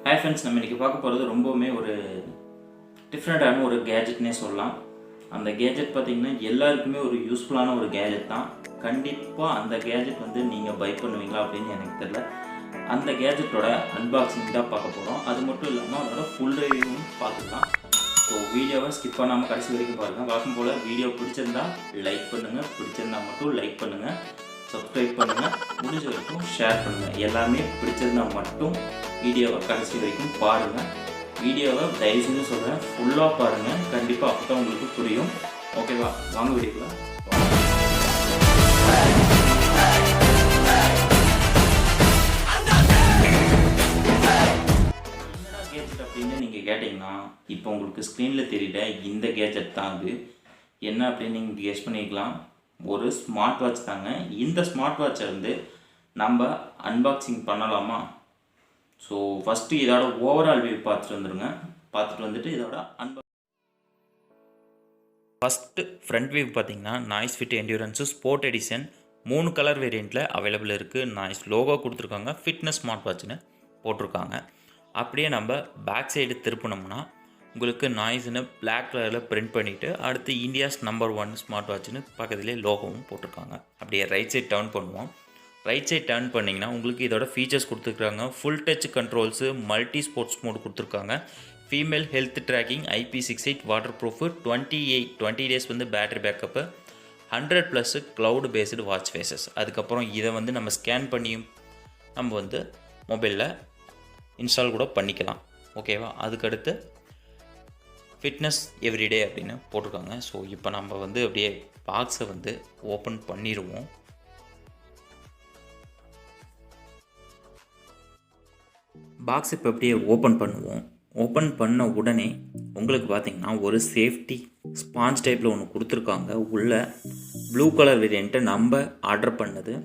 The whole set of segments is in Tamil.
ஹாய் ஃப்ரெண்ட்ஸ், நம்ம இன்றைக்கி பார்க்க போகிறது ரொம்பவுமே ஒரு டிஃப்ரெண்ட்டான ஒரு கேஜெட்னே சொல்லலாம். அந்த கேஜெட் பார்த்திங்கன்னா எல்லாருக்குமே ஒரு யூஸ்ஃபுல்லான ஒரு கேஜெட் தான். கண்டிப்பாக அந்த கேஜெட் வந்து நீங்கள் பை பண்ணுவீங்களா அப்படின்னு எனக்கு தெரியல. அந்த கேஜெட்டோட அன்பாக்சிங் தான் பார்க்க போகிறோம். அது மட்டும் இல்லாமல் அதோட ஃபுல் ரிவ்யூவும் பார்த்துக்கலாம். ஸோ வீடியோவை ஸ்கிப் பண்ணாமல் கடைசி வரைக்கும் பாருங்கள். வழக்கம் போல் வீடியோ பிடிச்சிருந்தா லைக் பண்ணுங்கள், பிடிச்சிருந்தா மட்டும் லைக் பண்ணுங்கள், சப்ஸ்கிரைப் பண்ணுங்கள், முடிஞ்ச வரைக்கும் ஷேர் பண்ணுங்கள். எல்லாமே பிடிச்சிருந்தா மட்டும் வீடியோவை கடைசி வரைக்கும் பாருங்கள். வீடியோவை தயவு செஞ்சு சொல்கிறேன், ஃபுல்லாக பாருங்கள். கண்டிப்பாக அப்போ தான் உங்களுக்கு புரியும். ஓகேவா? வாங்க வீடியோக்குள்ள. என்னடா கேஜெட் அப்படின்னு நீங்கள் கேட்டிங்கன்னா, இப்போ உங்களுக்கு ஸ்க்ரீனில் தெரியுற இந்த கேஜெட் தான் அது. என்ன அப்படின்னு நீங்கள் கெஸ் பண்ணிக்கலாம். ஒரு ஸ்மார்ட் வாட்ச் தாங்க. இந்த ஸ்மார்ட் வாட்சை வந்து நம்ம அன்பாக்சிங் பண்ணலாமா? ஸோ ஃபஸ்ட்டு இதோட ஓவரால் வியூ பார்த்துட்டு வந்துடுங்க. பார்த்துட்டு வந்துட்டு இதோட ஃபஸ்ட்டு ஃப்ரண்ட் வியூ பார்த்தீங்கன்னா நாய்ஸ்ஃபிட் என்டியூரன்ஸு ஸ்போர்ட் எடிஷன் 3 கலர் வேரியண்ட்டில் அவைலபிள் இருக்குது. நாய்ஸ் லோகோ கொடுத்துருக்காங்க, ஃபிட்னஸ் ஸ்மார்ட் வாட்ச்னு போட்டிருக்காங்க. அப்படியே நம்ம பேக் சைடு திருப்பினோம்னா உங்களுக்கு நாய்ஸ்னு பிளாக் கலரில் பிரிண்ட் பண்ணிவிட்டு அடுத்து இந்தியாஸ் நம்பர் 1 ஸ்மார்ட் வாட்ச்னு பக்கத்துலேயே லோகோவும் போட்டிருக்காங்க. அப்படியே ரைட் சைட் டர்ன் பண்ணுவோம். ரைட் சைட் டர்ன் பண்ணிங்கன்னா உங்களுக்கு இதோட ஃபீச்சர்ஸ் கொடுத்துருக்காங்க. Full touch controls, multi sports mode கொடுத்துருக்காங்க. Female health tracking, IP68 waterproof, 20 days வந்து battery backup, 100+ cloud based watch faces. அதுக்கப்புறம் இதை வந்து நம்ம ஸ்கேன் பண்ணியும் நம்ம வந்து மொபைலில் இன்ஸ்டால் கூட பண்ணிக்கலாம். ஓகேவா? அதுக்கடுத்து ஃபிட்னஸ் எவ்ரிடே அப்படின்னு போட்டிருக்காங்க. ஸோ இப்போ நம்ம வந்து அப்படியே பாக்ஸை வந்து ஓப்பன் பண்ணிடுவோம். பாக்ஸ் இப்போ அப்படியே ஓப்பன் பண்ணுவோம். ஓப்பன் பண்ண உடனே உங்களுக்கு பார்த்திங்கன்னா ஒரு சேஃப்டி ஸ்பாஞ்ச் டைப்பில் ஒன்று கொடுத்துருக்காங்க. உள்ள ப்ளூ கலர் வேரியண்ட்டை நம்ம ஆர்டர் பண்ணது.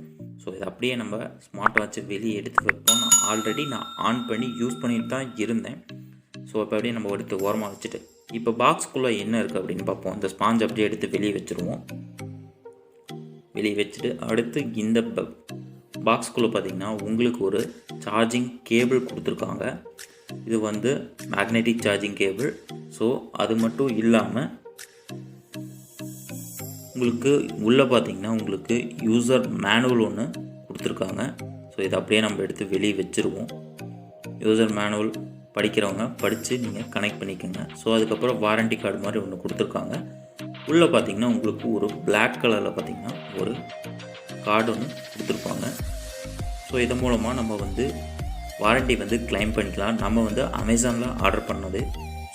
ஸோ இது அப்படியே நம்ம ஸ்மார்ட் வாட்சை வெளியே எடுத்து வைப்போம். நான் ஆன் பண்ணி யூஸ் பண்ணிட்டு தான் இருந்தேன். ஸோ இப்போ அப்படியே நம்ம எடுத்து ஓரமாக வச்சுட்டு இப்போ பாக்ஸ்க்குள்ளே என்ன இருக்குது அப்படின்னு பார்ப்போம். இந்த ஸ்பாஞ்ச் அப்படியே எடுத்து வெளியே வச்சுருவோம். வெளியே வச்சுட்டு அடுத்து இந்த பாக்ஸ்குள்ளே பார்த்திங்கன்னா உங்களுக்கு ஒரு சார்ஜிங் கேபிள் கொடுத்துருக்காங்க. இது வந்து மேக்னெட்டிக் சார்ஜிங் கேபிள். ஸோ அது மட்டும் இல்லாமல் உங்களுக்கு உள்ளே பார்த்திங்கன்னா உங்களுக்கு யூசர் மேனுவல் ஒன்று கொடுத்துருக்காங்க. ஸோ இதை அப்படியே நம்ம எடுத்து வெளியே வச்சுருவோம். யூசர் மேனுவல் படிக்கிறவங்க படித்து நீங்கள் கனெக்ட் பண்ணிக்கோங்க. ஸோ அதுக்கப்புறம் வாரண்டி கார்டு மாதிரி ஒன்று கொடுத்துருக்காங்க. உள்ளே பார்த்திங்கன்னா உங்களுக்கு ஒரு பிளாக் கலரில் பார்த்திங்கன்னா ஒரு கார்டு ஒன்று கொடுத்துருப்பாங்க. ஸோ இதன் மூலமாக நம்ம வந்து வாரண்டி வந்து கிளைம் பண்ணிக்கலாம். நம்ம வந்து அமேசானில் ஆர்டர் பண்ணது.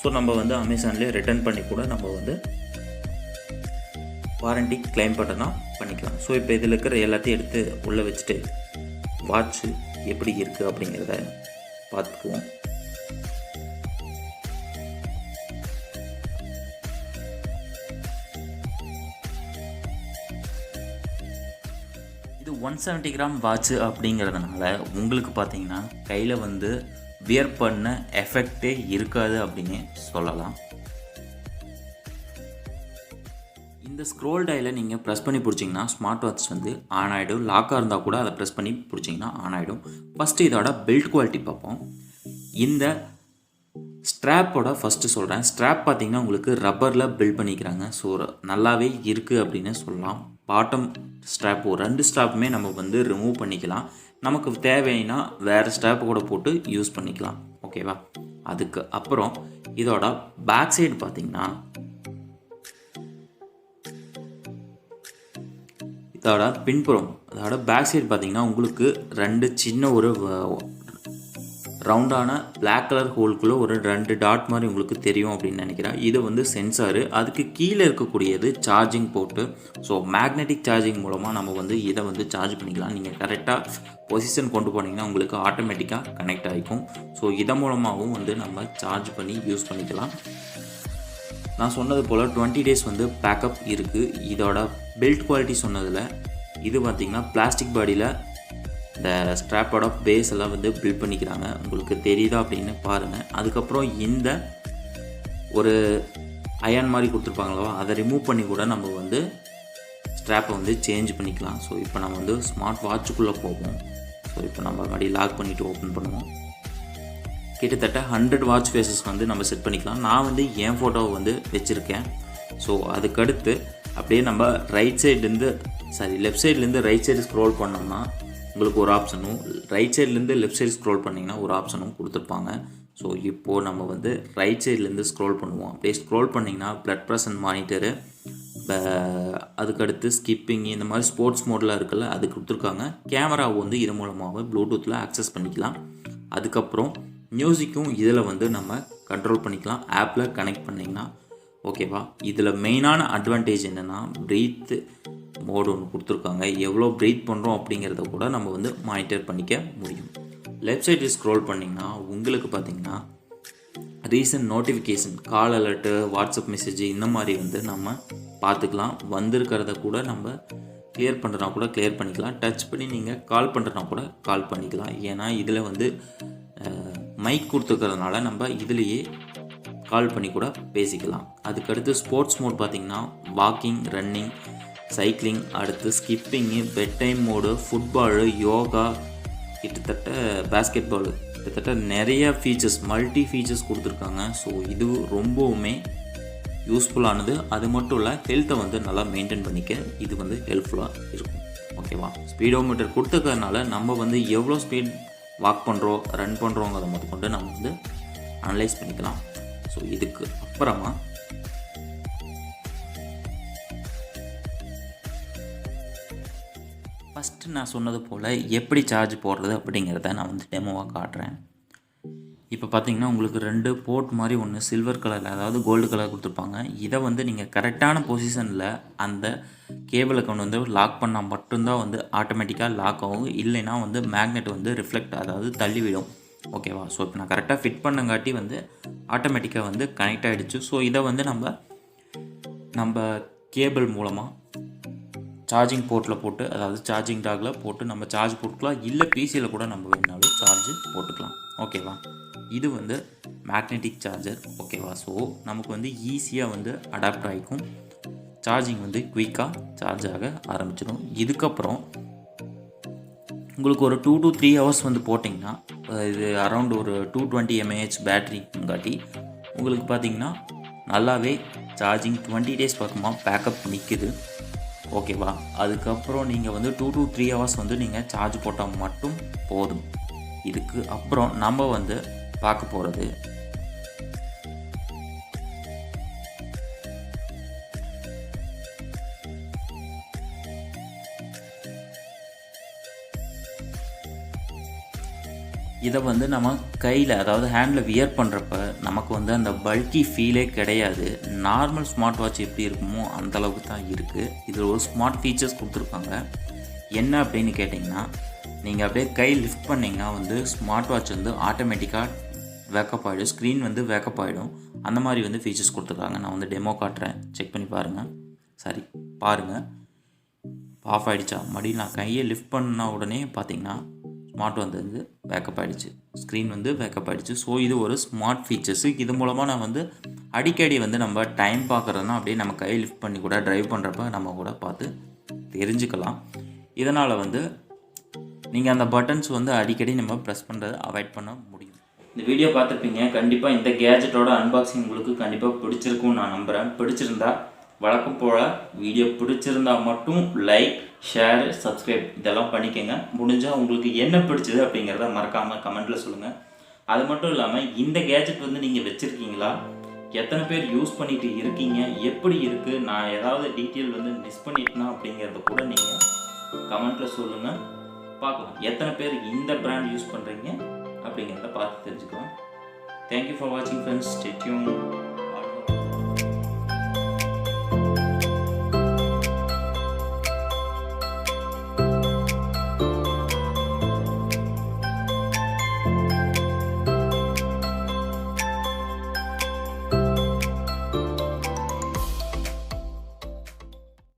ஸோ நம்ம வந்து அமேசான்லேயே ரிட்டர்ன் பண்ணி கூட நம்ம வந்து வாரண்டி கிளைம் பண்ணனா பண்ணிக்கலாம். ஸோ இப்போ இதில் இருக்கிற எல்லாத்தையும் எடுத்து உள்ளே வச்சுட்டு வாட்ச்சு எப்படி இருக்குது அப்படிங்கிறத பார்த்துக்குவோம். இது 170 கிராம் வாட்ச்சு அப்படிங்கிறதுனால உங்களுக்கு பார்த்தீங்கன்னா கையில் வந்து வியர் பண்ண எஃபெக்டே இருக்காது அப்படின்னு சொல்லலாம். இந்த ஸ்க்ரோல் டயலை நீங்கள் ப்ரெஸ் பண்ணி பிடிச்சிங்கன்னா ஸ்மார்ட் வாட்ச் வந்து ஆன் ஆகிடும். லாக்காக இருந்தால் கூட அதை ப்ரெஸ் பண்ணி பிடிச்சிங்கன்னா ஆன் ஆகிடும். ஃபஸ்ட்டு இதோட பில்ட் குவாலிட்டி பார்ப்போம். இந்த ஸ்ட்ராப்போட ஃபஸ்ட்டு சொல்கிறேன். ஸ்ட்ராப் பார்த்திங்கன்னா உங்களுக்கு ரப்பரில் பில்ட் பண்ணிக்கிறாங்க. ஸோ நல்லாவே இருக்குது அப்படின்னு சொல்லலாம். பாட்டம் ஸ்ட்ராப் 2 ஸ்ட்ராப்புமே நம்ம வந்து ரிமூவ் பண்ணிக்கலாம். நமக்கு தேவைன்னா வேறு ஸ்ட்ராப்பு கூட போட்டு யூஸ் பண்ணிக்கலாம். ஓகேவா? அதுக்கு அப்புறம் இதோட பேக் சைடு பார்த்திங்கன்னா இதோட பின்புறம் அதோட பேக் சைடு பார்த்திங்கன்னா உங்களுக்கு 2 சின்ன ஒரு ரவுண்டான பிளாக் கலர் ஹோல்குள்ளே ஒரு 2 டாட் மாதிரி உங்களுக்கு தெரியும் அப்படின்னு நினைக்கிறேன். இது வந்து சென்சாரு. அதுக்கு கீழே இருக்கக்கூடியது charging board. So magnetic charging மூலமாக நம்ம வந்து இதை வந்து சார்ஜ் பண்ணிக்கலாம். நீங்கள் கரெக்டாக பொசிஷன் கொண்டு போனீங்கன்னா உங்களுக்கு ஆட்டோமேட்டிக்காக கனெக்ட் ஆகிக்கும். ஸோ இதன் மூலமாகவும் வந்து நம்ம சார்ஜ் பண்ணி யூஸ் பண்ணிக்கலாம். நான் சொன்னது போல் 20 டேஸ் வந்து பேக்கப் இருக்குது. இதோட பில்ட் குவாலிட்டி சொன்னதில் இது பார்த்திங்கன்னா பிளாஸ்டிக் பாடியில் இந்த ஸ்ட்ராப்போட பேஸ் எல்லாம் வந்து பில்ட் பண்ணிக்கிறாங்க. உங்களுக்கு தெரியுதா அப்படின்னு பாருங்கள். அதுக்கப்புறம் இந்த ஒரு அயன் மாதிரி கொடுத்துருப்பாங்களோ அதை ரிமூவ் பண்ணி கூட நம்ம வந்து ஸ்ட்ராப்பை வந்து சேஞ்ச் பண்ணிக்கலாம். ஸோ இப்போ நம்ம வந்து ஸ்மார்ட் வாட்சுக்குள்ளே போவோம். ஸோ இப்போ நம்ம மறுபடியும் லாக் பண்ணிவிட்டு ஓப்பன் பண்ணுவோம். கிட்டத்தட்ட 100 வாட்ச் ஃபேஸஸ் வந்து நம்ம செட் பண்ணிக்கலாம். நான் வந்து என் ஃபோட்டோவை வந்து வச்சுருக்கேன். ஸோ அதுக்கடுத்து அப்படியே நம்ம லெஃப்ட் சைட்லேருந்து ரைட் சைடு ஸ்க்ரோல் பண்ணோம்னா உங்களுக்கு ஒரு ஆப்ஷனும், ரைட் சைட்லேருந்து லெஃப்ட் சைடு ஸ்க்ரோல் பண்ணிங்கன்னா ஒரு ஆப்ஷனும் கொடுத்துருப்பாங்க. ஸோ இப்போது நம்ம வந்து ரைட் சைட்லேருந்து ஸ்க்ரோல் பண்ணுவோம். அப்படியே ஸ்க்ரோல் பண்ணிங்கன்னா ப்ளட் ப்ரெஷர் மானிட்டரு, அதுக்கடுத்து ஸ்கிப்பிங், இந்த மாதிரி ஸ்போர்ட்ஸ் மோட்லாம் இருக்குல்ல, அது கொடுத்துருக்காங்க. கேமராவை வந்து இது மூலமாக ப்ளூடூத்தில் ஆக்சஸ் பண்ணிக்கலாம். அதுக்கப்புறம் மியூசிக்கும் இதில் வந்து நம்ம கண்ட்ரோல் பண்ணிக்கலாம், ஆப்பில் கனெக்ட் பண்ணிங்கன்னா. ஓகேவா? இதில் மெயினான அட்வான்டேஜ் என்னென்னா ப்ரீத் மோடு ஒன்று கொடுத்துருக்காங்க. எவ்வளோ ப்ரீத் பண்ணுறோம் அப்படிங்கிறத கூட நம்ம வந்து மானிட்டர் பண்ணிக்க முடியும். லெஃப்ட் சைடு ஸ்க்ரோல் பண்ணிங்கன்னா உங்களுக்கு பார்த்திங்கன்னா ரீசன்ட் நோட்டிஃபிகேஷன், கால் அலர்ட்டு, வாட்ஸ்அப் மெசேஜ் இந்த மாதிரி வந்து நம்ம பார்த்துக்கலாம். வந்திருக்கிறத கூட நம்ம கிளியர் பண்ணுறனா கூட கிளியர் பண்ணிக்கலாம். டச் பண்ணி நீங்கள் கால் பண்ணுறனா கூட கால் பண்ணிக்கலாம். ஏன்னா இதில் வந்து மைக் கொடுத்துருக்கிறதுனால நம்ம இதிலேயே கால் பண்ணி கூட பேசிக்கலாம். அதுக்கடுத்து ஸ்போர்ட்ஸ் மோட் பார்த்திங்கன்னா வாக்கிங், ரன்னிங், சைக்கிளிங், அடுத்து skipping, bed time mode, football, yoga, கிட்டத்தட்ட பேஸ்கெட் பாலு, கிட்டத்தட்ட நிறைய ஃபீச்சர்ஸ், மல்டி ஃபீச்சர்ஸ் கொடுத்துருக்காங்க. ஸோ இது ரொம்பவுமே யூஸ்ஃபுல்லானது. அது மட்டும் இல்லை, ஹெல்த்தை வந்து நல்லா மெயின்டைன் பண்ணிக்க இது வந்து ஹெல்ப்ஃபுல்லாக இருக்கும். ஓகேவா? ஸ்பீடோமீட்டர் கொடுத்துக்கிறதுனால நம்ம வந்து எவ்வளோ ஸ்பீட் வாக் பண்ணுறோம், ரன் பண்ணுறோங்கிறத மட்டும் கொண்டு நம்ம வந்து அனலைஸ் பண்ணிக்கலாம். ஸோ இதுக்கு அப்புறமா ஃபஸ்ட்டு நான் சொன்னது போல் எப்படி சார்ஜ் போடுறது அப்படிங்கிறத நான் வந்து டெமோவாக காட்டுறேன். இப்போ பார்த்தீங்கன்னா உங்களுக்கு 2 போர்ட் மாதிரி ஒன்று சில்வர் கலரில், அதாவது கோல்டு கலர் கொடுத்துருப்பாங்க. இதை வந்து நீங்கள் கரெக்டான பொசிஷனில் அந்த கேபிளை கொண்டு வந்து லாக் பண்ணால் மட்டும்தான் வந்து ஆட்டோமேட்டிக்காக லாக் ஆகும். இல்லைன்னா வந்து மேக்னெட் வந்து ரிஃப்ளெக்ட், அதாவது தள்ளிவிடும். ஓகேவா? ஸோ இப்போ நான் கரெக்டாக ஃபிட் பண்ணங்காட்டி வந்து ஆட்டோமேட்டிக்காக வந்து கனெக்ட் ஆகிடுச்சு. ஸோ இதை வந்து நம்ம கேபிள் மூலமாக சார்ஜிங் போர்ட்டில் போட்டு, அதாவது சார்ஜிங் டாகில் போட்டு நம்ம சார்ஜ் போட்டுக்கலாம். இல்லை பிசியில் கூட நம்ம வேணாலும் சார்ஜ் போட்டுக்கலாம். ஓகேவா? இது வந்து மேக்னெட்டிக் சார்ஜர். ஓகேவா? ஸோ நமக்கு வந்து ஈஸியாக வந்து அடாப்ட் ஆகிக்கும். சார்ஜிங் வந்து குயிக்காக சார்ஜ் ஆக ஆரம்பிச்சிடும். இதுக்கப்புறம் உங்களுக்கு ஒரு 2 to 3 ஹவர்ஸ் வந்து போட்டிங்கன்னா, இது அரௌண்ட் ஒரு 220 mAh பேட்ரிங்காட்டி உங்களுக்கு பார்த்திங்கன்னா நல்லாவே சார்ஜிங் 20 days பக்கமாக பேக்கப் நிற்குது. ஓகேவா? அதுக்கப்புறம் நீங்கள் வந்து 2 to 3 ஹவர்ஸ் வந்து நீங்கள் சார்ஜ் போட்டால் மட்டும் போதும். இதுக்கு அப்புறம் நம்ம வந்து பார்க்க போகிறது இதை வந்து நம்ம கையில், அதாவது ஹேண்டில் வியர் பண்ணுறப்ப நமக்கு வந்து அந்த பல்கி ஃபீலே கிடையாது. நார்மல் ஸ்மார்ட் வாட்ச் எப்படி இருக்குமோ அந்தளவுக்கு தான் இருக்குது. இதில் ஒரு ஸ்மார்ட் ஃபீச்சர்ஸ் கொடுத்துருக்காங்க. என்ன அப்படின்னு கேட்டிங்கன்னா, நீங்கள் அப்படியே கை லிஃப்ட் பண்ணிங்கன்னா வந்து ஸ்மார்ட் வாட்ச் வந்து ஆட்டோமேட்டிக்காக வேக்கப் ஆகிடும், ஸ்க்ரீன் வந்து வேக்கப் ஆகிடும். அந்த மாதிரி வந்து ஃபீச்சர்ஸ் கொடுத்துருக்காங்க. நான் வந்து டெமோ காட்டுறேன், செக் பண்ணி பாருங்கள். சரி, பாருங்கள். ஆஃப் ஆகிடுச்சா? மறுபடியும் நான் கையை லிஃப்ட் பண்ண உடனே பார்த்திங்கன்னா ஸ்மார்ட் வந்து பேக்கப் ஆகிடுச்சு, ஸ்க்ரீன் வந்து பேக்கப் ஆகிடுச்சு. ஸோ இது ஒரு ஸ்மார்ட் ஃபீச்சர்ஸு. இது மூலமாக நான் வந்து அடிக்கடி வந்து நம்ம டைம் பார்க்குறதுனா அப்படியே நம்ம கை லிஃப்ட் பண்ணி கூட ட்ரைவ் பண்ணுறப்ப நம்ம கூட பார்த்து தெரிஞ்சுக்கலாம். இதனால் வந்து நீங்கள் அந்த பட்டன்ஸ் வந்து அடிக்கடி நம்ம ப்ரெஸ் பண்ணுறதை அவாய்ட் பண்ண முடியும். இந்த வீடியோ பார்த்துருப்பீங்க. கண்டிப்பாக இந்த கேஜெட்டோட அன்பாக்சிங் உங்களுக்கு கண்டிப்பாக பிடிச்சிருக்கும்னு நான் நம்புகிறேன். பிடிச்சிருந்தா வழக்கம் போல் வீடியோ பிடிச்சிருந்தா மட்டும் லைக், ஷேர், சப்ஸ்கிரைப் இதெல்லாம் பண்ணிக்கோங்க. முடிஞ்சால் உங்களுக்கு என்ன பிடிச்சது அப்படிங்கிறத மறக்காமல் கமெண்ட்டில் சொல்லுங்கள். அது மட்டும் இல்லாமல் இந்த கேஜெட் வந்து நீங்கள் வச்சுருக்கீங்களா, எத்தனை பேர் யூஸ் பண்ணிட்டு இருக்கீங்க, எப்படி இருக்குது, நான் ஏதாவது டீட்டெயில் வந்து மிஸ் பண்ணிட்டேனா அப்படிங்கிறத கூட நீங்கள் கமெண்ட்டில் சொல்லுங்கள். பார்க்கலாம் எத்தனை பேர் இந்த பிராண்ட் யூஸ் பண்ணுறீங்க அப்படிங்கிறத பார்த்து தெரிஞ்சுக்கலாம். தேங்க்யூ ஃபார் வாட்சிங் ஃப்ரெண்ட்ஸ். Stay tune.